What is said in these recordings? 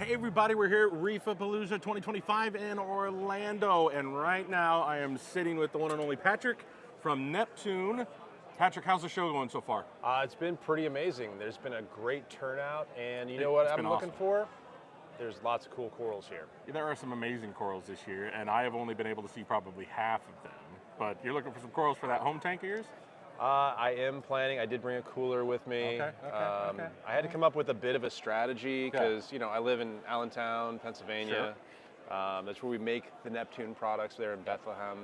Hey everybody, we're here at Reef-A-Palooza 2025 in Orlando, and right now I am sitting with the one and only Patrick from Neptune. Patrick, how's the show going so far? It's been pretty amazing. There's been a great turnout, and you know what I'm looking for? There's lots of cool corals here. There are some amazing corals this year, and I have only been able to see probably half of them. But you're looking for some corals for that home tank of yours? I am planning. I did bring a cooler with me. Okay. I had to come up with a bit of a strategy because you know I live in Allentown, Pennsylvania. Sure. That's where we make the Neptune products there in Bethlehem,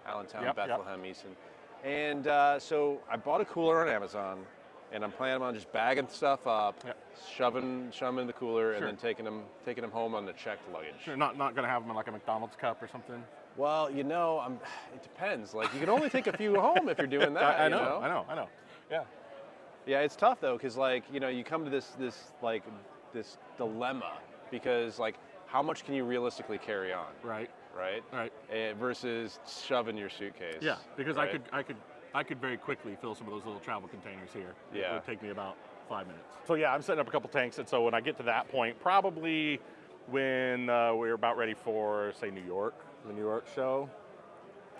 Allentown, Bethlehem, Easton. And so I bought a cooler on Amazon, and I'm planning on just bagging stuff up, shoving them in the cooler, and then taking them home on the checked luggage. Sure. Not going to have them in like a McDonald's cup or something? Well, you know, it depends. Like, you can only take a few home if you're doing that. I know. Yeah. Yeah, it's tough though, because like, you know, you come to this dilemma because like, how much can you realistically carry on? Right. Versus shoving your suitcase. Yeah, because I could very quickly fill some of those little travel containers here. Yeah. It would take me about 5 minutes. So yeah, I'm setting up a couple tanks, and so when I get to that point, probably when we're about ready for, say, the New York show,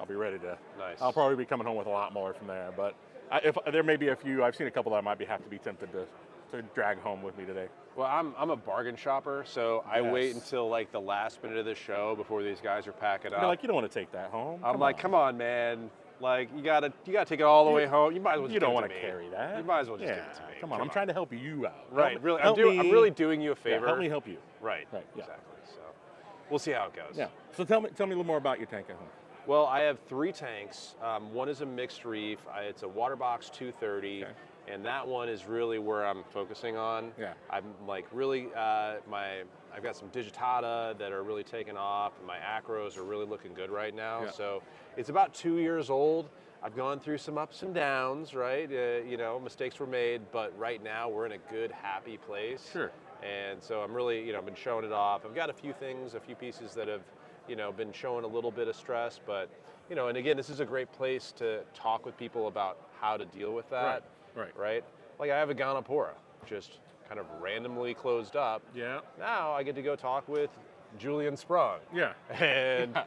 I'll be ready to. Nice. I'll probably be coming home with a lot more from there, but if there may be a few, I've seen a couple that I might have to be tempted to drag home with me today. Well, I'm a bargain shopper, so I wait until like the last minute of the show before these guys are packing up. You're like, you don't want to take that home. Come on, man. Like, you gotta take it all the way home. You might as well. You don't want to carry that. You might as well just give it to me. Come on, I'm trying to help you out. Right. Really, I'm really doing you a favor. Yeah, help me help you. Right. Exactly. So we'll see how it goes. Yeah. So tell me a little more about your tank at home. Well, I have 3 tanks. One is a mixed reef. It's a Waterbox 230. Okay. And that one is really where I'm focusing on. Yeah. I'm like really, I've got some digitata that are really taking off, and my acros are really looking good right now. Yeah. So it's about 2 years old. I've gone through some ups and downs, right? You know, mistakes were made, but right now we're in a good, happy place. Sure. And so I'm really, I've been showing it off. I've got a few pieces that have, been showing a little bit of stress, but, and again, this is a great place to talk with people about how to deal with that. Right. Like I have a Ganapora, just kind of randomly closed up. Yeah. Now I get to go talk with Julian Sprung. Yeah. And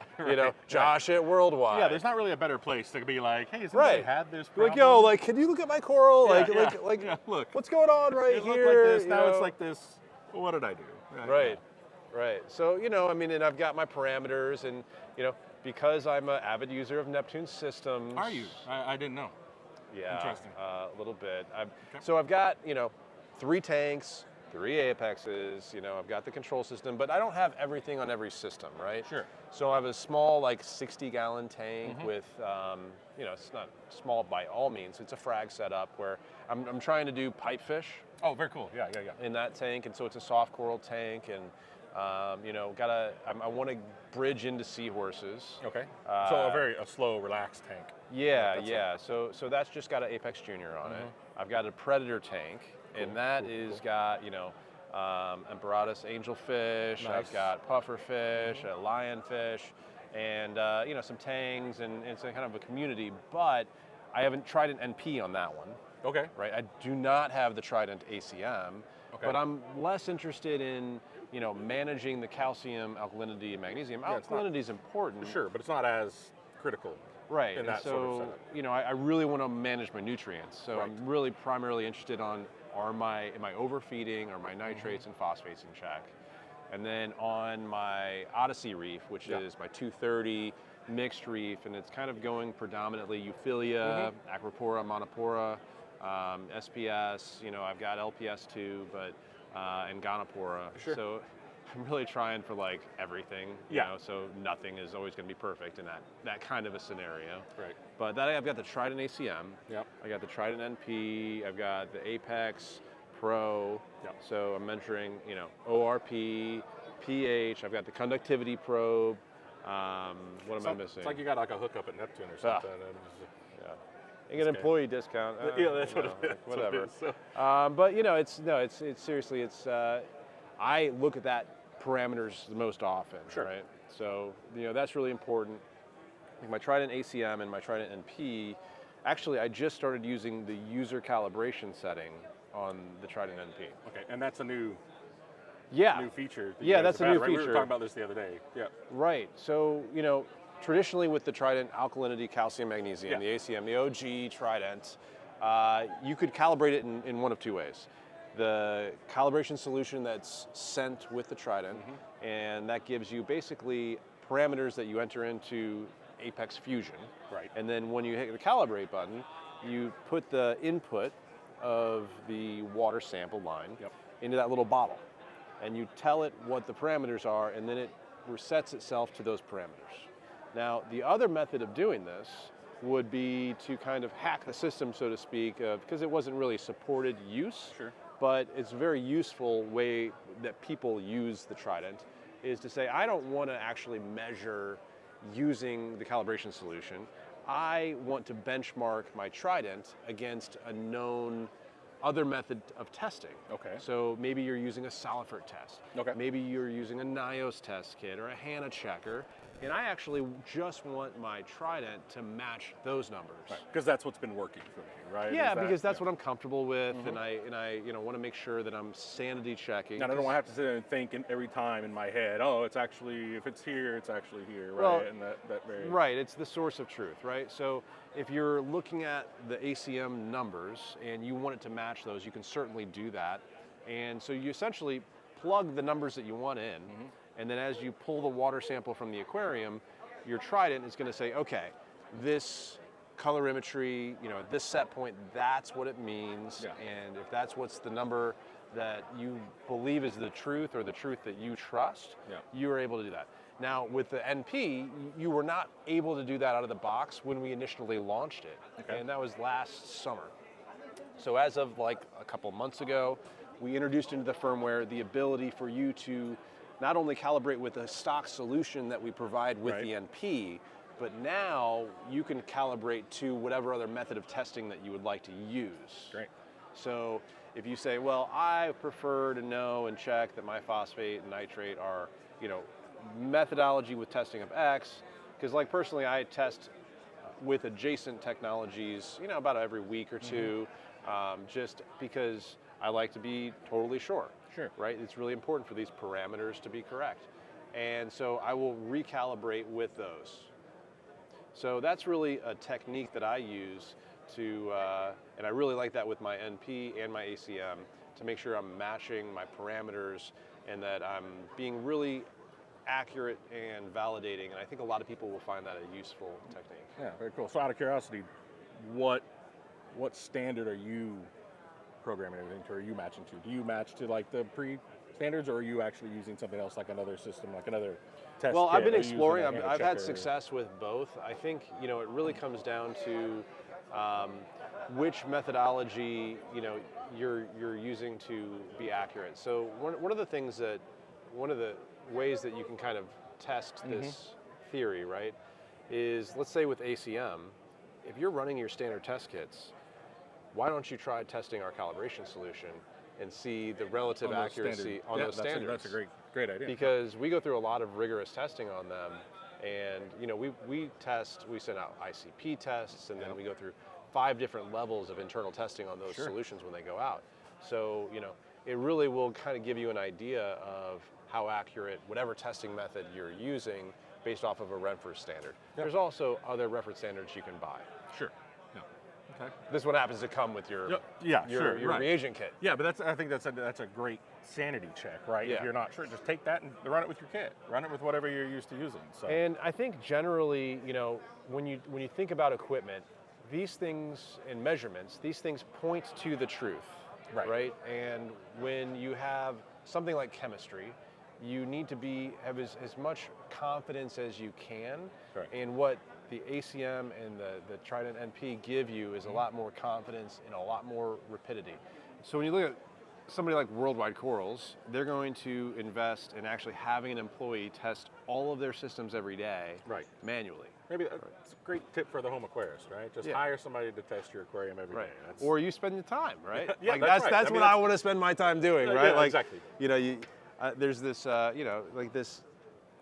Josh at Worldwide. Yeah. There's not really a better place to be like, hey, has anybody had this problem? Like, yo, like, can you look at my coral? Look, what's going on right it here? Looked like this. Now it's like this. What did I do? Right. So and I've got my parameters, and because I'm an avid user of Neptune Systems. Are you? I didn't know. Yeah, interesting. A little bit. So I've got 3 tanks, 3 apexes. I've got the control system, but I don't have everything on every system, right? Sure. So I have a small 60-gallon tank with it's not small by all means. It's a frag setup where I'm trying to do pipefish. Oh, very cool. Yeah. In that tank, and so it's a soft coral tank, and I want to bridge into seahorses. Okay. So a slow, relaxed tank. Yeah. So that's just got an Apex Junior on it. I've got a Predator tank, and that is got Emperatus angelfish. Nice. I've got pufferfish, a lionfish, and some tangs, and it's a kind of a community. But I haven't tried an NP on that one. Okay. Right. I do not have the Trident ACM. Okay. But I'm less interested in managing the calcium, alkalinity, and magnesium. Alkalinity is important. Sure, but it's not as critical. Right. In that sort of setup. I really want to manage my nutrients. So I'm really primarily interested on am I overfeeding, are my nitrates and phosphates in check? And then on my Odyssey reef, which is my 230 mixed reef, and it's kind of going predominantly Euphilia, Acropora, Monopora, SPS, I've got LPS too, but and Ganapora. Sure. So I'm really trying for like everything, so nothing is always going to be perfect in that kind of a scenario. Right. But I've got the Trident ACM. Yep. I got the Trident NP. I've got the Apex Pro. Yep. So I'm measuring, ORP, pH. I've got the conductivity probe. What am I missing? It's like you got like a hookup at Neptune or something. You get an employee discount. That's what it is. Whatever. So. But it's seriously, I look at that parameters the most often, right? So that's really important. Like my Trident ACM and my Trident NP, actually I just started using the user calibration setting on the Trident NP. Okay, and that's a new new feature. Yeah, that's a new right? feature. We were talking about this the other day. Yeah. Right. So, traditionally with the Trident alkalinity, calcium, magnesium, the ACM, the OG Trident, you could calibrate it in one of two ways. The calibration solution that's sent with the Trident, and that gives you basically parameters that you enter into Apex Fusion. Right. And then when you hit the calibrate button, you put the input of the water sample line into that little bottle. And you tell it what the parameters are, and then it resets itself to those parameters. Now, the other method of doing this would be to kind of hack the system, so to speak, because it wasn't really supported use, but it's a very useful way that people use the Trident, is to say, I don't want to actually measure using the calibration solution. I want to benchmark my Trident against a known other method of testing. Okay. So maybe you're using a Saltwater test. Okay. Maybe you're using a NIOS test kit or a HANA checker. And I actually just want my Trident to match those numbers. Because that's what's been working for me, right? Yeah, because that's what I'm comfortable with, and I want to make sure that I'm sanity checking. And I don't want to have to sit there and think every time in my head, oh, it's actually, if it's here, it's actually here, right? Well, and that very... Right, it's the source of truth, right? So if you're looking at the ACM numbers and you want it to match those, you can certainly do that. And so you essentially plug the numbers that you want in, and then as you pull the water sample from the aquarium, your Trident is going to say, okay, this colorimetry, at this set point, that's what it means. And if that's what's the number that you believe is the truth or the truth that you trust, you are able to do that. Now, with the NP, you were not able to do that out of the box when we initially launched it. And that was last summer. So as of like a couple months ago, we introduced into the firmware the ability for you to not only calibrate with a stock solution that we provide with the NP, but now you can calibrate to whatever other method of testing that you would like to use. Great. So if you say, well, I prefer to know and check that my phosphate and nitrate are, methodology with testing of X, because like personally I test with adjacent technologies, about every week or two, just because I like to be totally sure. Right? It's really important for these parameters to be correct. And so I will recalibrate with those. So that's really a technique that I use to, and I really like that with my NP and my ACM, to make sure I'm matching my parameters and that I'm being really accurate and validating. And I think a lot of people will find that a useful technique. Yeah, very cool. So out of curiosity, what standard are you programming everything to, or are you matching to? Do you match to like the pre-standards, or are you actually using something else, like another system, like another test Well, kit? I've been exploring. I've I've had success with both. I think, it really comes down to which methodology, you're using to be accurate. So one of the ways that you can kind of test this theory, right, is, let's say with ACM, if you're running your standard test kits, why don't you try testing our calibration solution and see the relative accuracy on those standards? That's a great idea. Because we go through a lot of rigorous testing on them, and we send out ICP tests, and then we go through 5 different levels of internal testing on those solutions when they go out. So it really will kind of give you an idea of how accurate whatever testing method you're using based off of a reference standard. There's also other reference standards you can buy. Okay. This one happens to come with your reagent kit. Yeah, but I think that's a great sanity check, right? Yeah. If you're not sure, just take that and run it with your kit. Run it with whatever you're used to using. So. And I think generally, when you think about equipment, these things and measurements, these things point to the truth, right? And when you have something like chemistry, you need to have as much confidence as you can in what the ACM and the Trident NP give you is a lot more confidence and a lot more rapidity. So when you look at somebody like Worldwide Corals, they're going to invest in actually having an employee test all of their systems every day manually. Maybe that's a great tip for the home aquarist, right? Just hire somebody to test your aquarium every day. Or you spend the time, right? Yeah, that's what I want to spend my time doing, right? Yeah, exactly. There's this, like this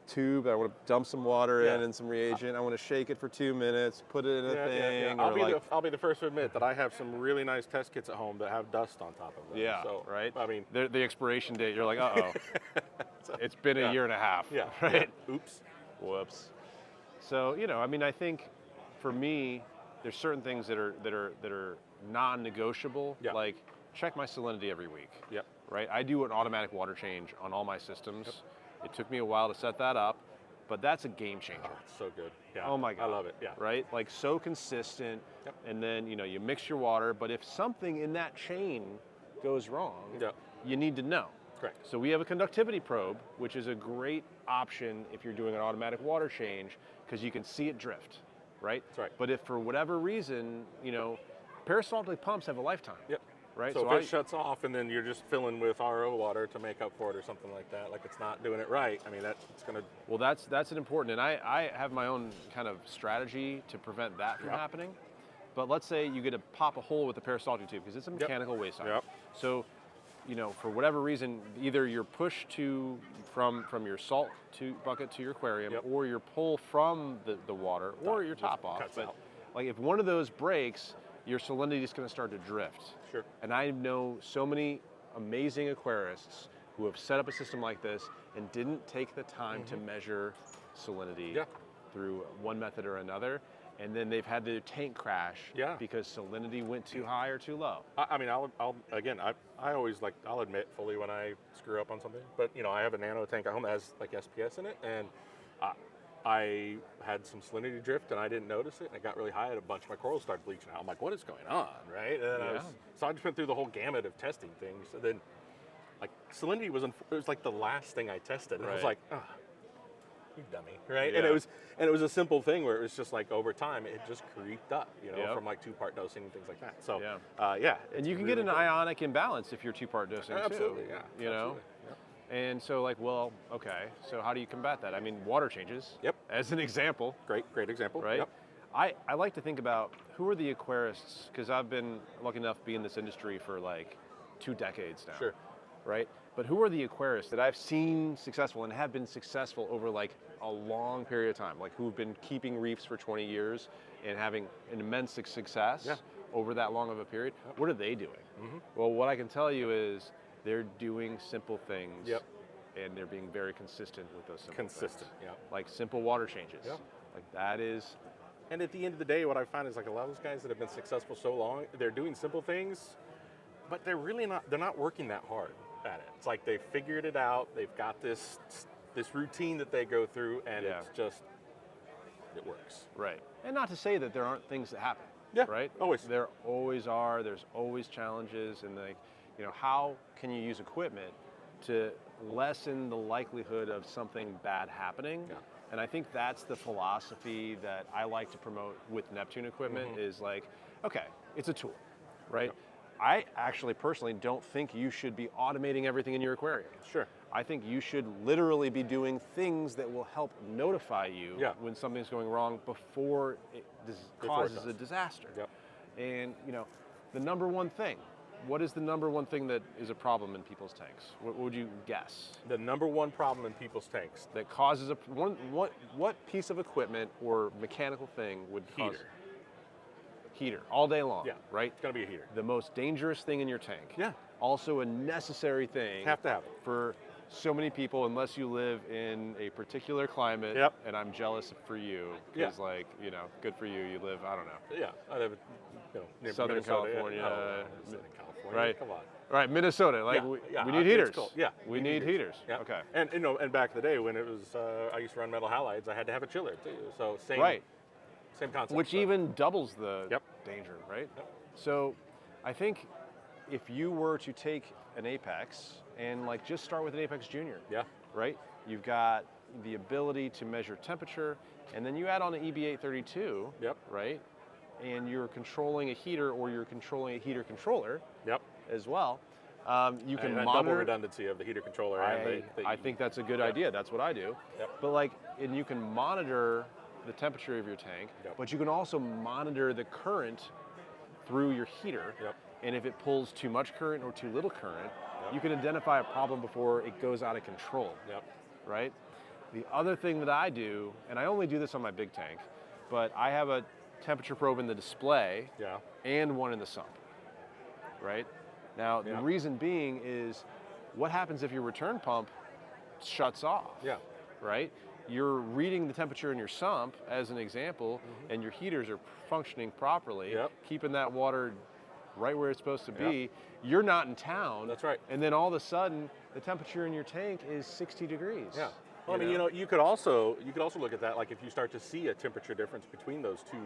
tube that I want to dump some water in Yeah. and some reagent. I want to shake it for 2 minutes, put it in a thing. I'll be the first to admit that I have some really nice test kits at home that have dust on top of them. Yeah, so, right? I mean, the expiration date, you're like, uh-oh. It's been a year and a half, yeah, right? yeah. Oops. Whoops. So, I mean, I think for me, there's certain things that are non-negotiable, Yeah. like check my salinity every week. Yep. Right? I do an automatic water change on all my systems. Yep. It took me a while to set that up, but that's a game changer. Oh, it's so good. Yeah. Oh my God. I love it. Yeah. Right? Like so consistent. Yep. And then, you mix your water, but if something in that chain goes wrong, Yep. you need to know. Correct. So we have a conductivity probe, which is a great option if you're doing an automatic water change, because you can see it drift, right? That's right. But if for whatever reason, peristaltic pumps have a lifetime. Yep. Right? So if it shuts off and then you're just filling with RO water to make up for it or something like that, like it's not doing it right, I mean, it's going to... Well, that's an important, and I have my own kind of strategy to prevent that from happening. But let's say you get to pop a hole with the peristaltic tube, because it's a mechanical waste item. Yep. So, for whatever reason, either you're pushed from your salt bucket to your aquarium, or your pull from the water, or your top off. But like if one of those breaks, your salinity is going to start to drift. Sure. And I know so many amazing aquarists who have set up a system like this and didn't take the time to measure salinity through one method or another, and then they've had their tank crash because salinity went too high or too low. I mean, I'll always I'll admit fully when I screw up on something, but I have a nano tank at home that has like SPS in it, and I had some salinity drift and I didn't notice it, and it got really high and a bunch of my corals started bleaching out. I'm like, what is going on, right? And so I just went through the whole gamut of testing things, and then like salinity was like the last thing I tested, and I was like, you dummy, right? Yeah. And it was a simple thing where it was just like over time it just creeped up, from like 2-part dosing and things like that. So and you can get an ionic imbalance if you're 2-part dosing absolutely, too. Yeah, absolutely. And so okay, so how do you combat that? I mean, water changes. Yep. As an example. Great example. Right. Yep. I like to think about who are the aquarists, because I've been lucky enough to be in this industry for like 2 decades now. Sure. Right? But who are the aquarists that I've seen successful and have been successful over like a long period of time, like who've been keeping reefs for 20 years and having an immense success over that long of a period? Yep. What are they doing? Mm-hmm. Well, what I can tell you is they're doing simple things, and they're being very consistent with those simple things. Like simple water changes. Like that is... And at the end of the day, what I find is like a lot of those guys that have been successful so long, they're doing simple things, but they're not working that hard at it. It's like they figured it out, they've got this routine that they go through, and it works. Right. And not to say that there aren't things that happen. Yeah. Right? Always. There always are. There's always challenges, and how can you use equipment to lessen the likelihood of something bad happening? Yeah. And I think that's the philosophy that I like to promote with Neptune equipment is like, okay, it's a tool, right? Yeah. I actually personally don't think you should be automating everything in your aquarium. Sure. I think you should literally be doing things that will help notify you when something's going wrong before it causes a disaster. Yep. And the number one thing, what is the number one thing that is a problem in people's tanks? What would you guess? The number one problem in people's tanks that causes what piece of equipment or mechanical thing would cause heater all day long? Yeah, right. It's gonna be a heater. The most dangerous thing in your tank. Yeah. Also a necessary thing. Have to have it for so many people, unless you live in a particular climate. Yep. And I'm jealous for you because, good for you. You live, I don't know. Yeah, I live, near Southern Minnesota. California. Southern California. Right. Come on. Right, Minnesota. We need heaters. Cool. Yeah. We need heaters. Yeah. Okay. And and back in the day when it was, I used to run metal halides, I had to have a chiller too. So same concept. Which even doubles the danger, right? Yep. So I think if you were to take an Apex and just start with an Apex Junior. Yeah. Right? You've got the ability to measure temperature, and then you add on an EB832. Yep. Right? And you're controlling a heater, or you're controlling a heater controller. Yep. As well. You can and monitor double redundancy of the heater controller. I think that's a good idea. That's what I do. Yep. But and you can monitor the temperature of your tank, but you can also monitor the current through your heater. Yep. And if it pulls too much current or too little current, you can identify a problem before it goes out of control. Yep. Right? The other thing that I do, and I only do this on my big tank, but I have a temperature probe in the display and one in the sump, right? Now, the reason being is what happens if your return pump shuts off, right? You're reading the temperature in your sump, as an example, and your heaters are functioning properly, keeping that water right where it's supposed to be. You're not in town. That's right. And then all of a sudden, the temperature in your tank is 60 degrees. Yeah. Well, I mean, you could also look at that, like if you start to see a temperature difference between those 2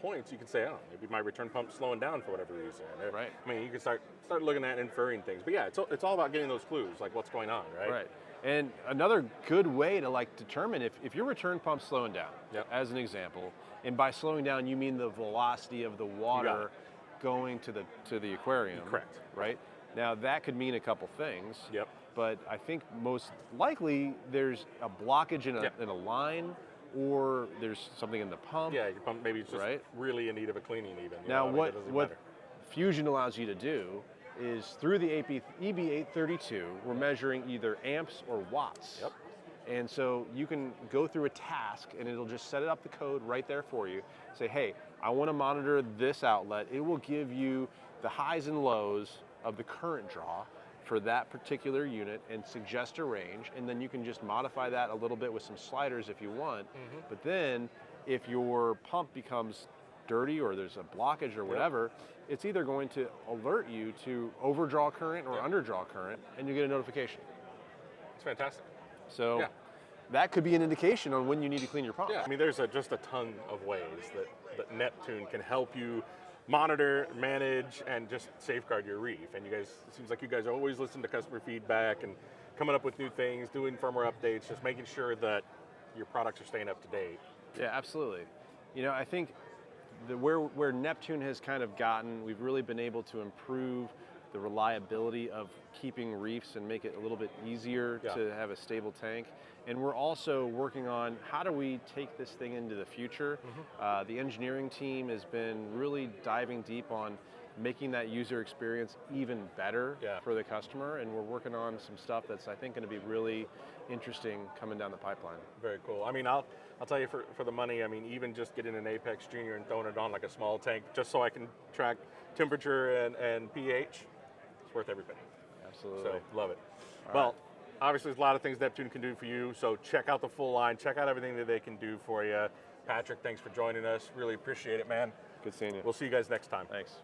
points, you could say, oh, maybe my return pump's slowing down for whatever reason. Right. I mean, you can start looking at inferring things. But yeah, it's all about getting those clues, like what's going on, right? Right. And another good way to like determine if your return pump's slowing down, as an example, and by slowing down you mean the velocity of the water going to the aquarium. Correct. Right? Now that could mean a couple things. Yep. But I think most likely there's a blockage in a line, or there's something in the pump. Yeah, your pump maybe it's just really in need of a cleaning even. Now what Fusion allows you to do is through the EB832, we're measuring either amps or watts. Yep. And so you can go through a task and it'll just set it up the code right there for you. Say, hey, I want to monitor this outlet. It will give you the highs and lows of the current draw for that particular unit and suggest a range. And then you can just modify that a little bit with some sliders if you want. But then if your pump becomes dirty or there's a blockage or whatever, it's either going to alert you to overdraw current or underdraw current, and you get a notification. It's fantastic. So that could be an indication on when you need to clean your pump. Yeah, I mean, there's just a ton of ways that Neptune can help you monitor, manage, and just safeguard your reef. And you guys, it seems like you guys always listen to customer feedback and coming up with new things, doing firmware updates, just making sure that your products are staying up to date. Yeah, absolutely. You know, I think where Neptune has kind of gotten, we've really been able to improve the reliability of keeping reefs and make it a little bit easier to have a stable tank. And we're also working on how do we take this thing into the future. The engineering team has been really diving deep on making that user experience even better for the customer, and we're working on some stuff that's, I think, going to be really interesting coming down the pipeline. Very cool. I mean, I'll tell you, for the money, I mean, even just getting an Apex Junior and throwing it on like a small tank, just so I can track temperature and pH, it's worth every penny. Absolutely. So, love it. Well, obviously there's a lot of things Neptune can do for you, so check out the full line, check out everything that they can do for you. Patrick, thanks for joining us. Really appreciate it, man. Good seeing you. We'll see you guys next time. Thanks.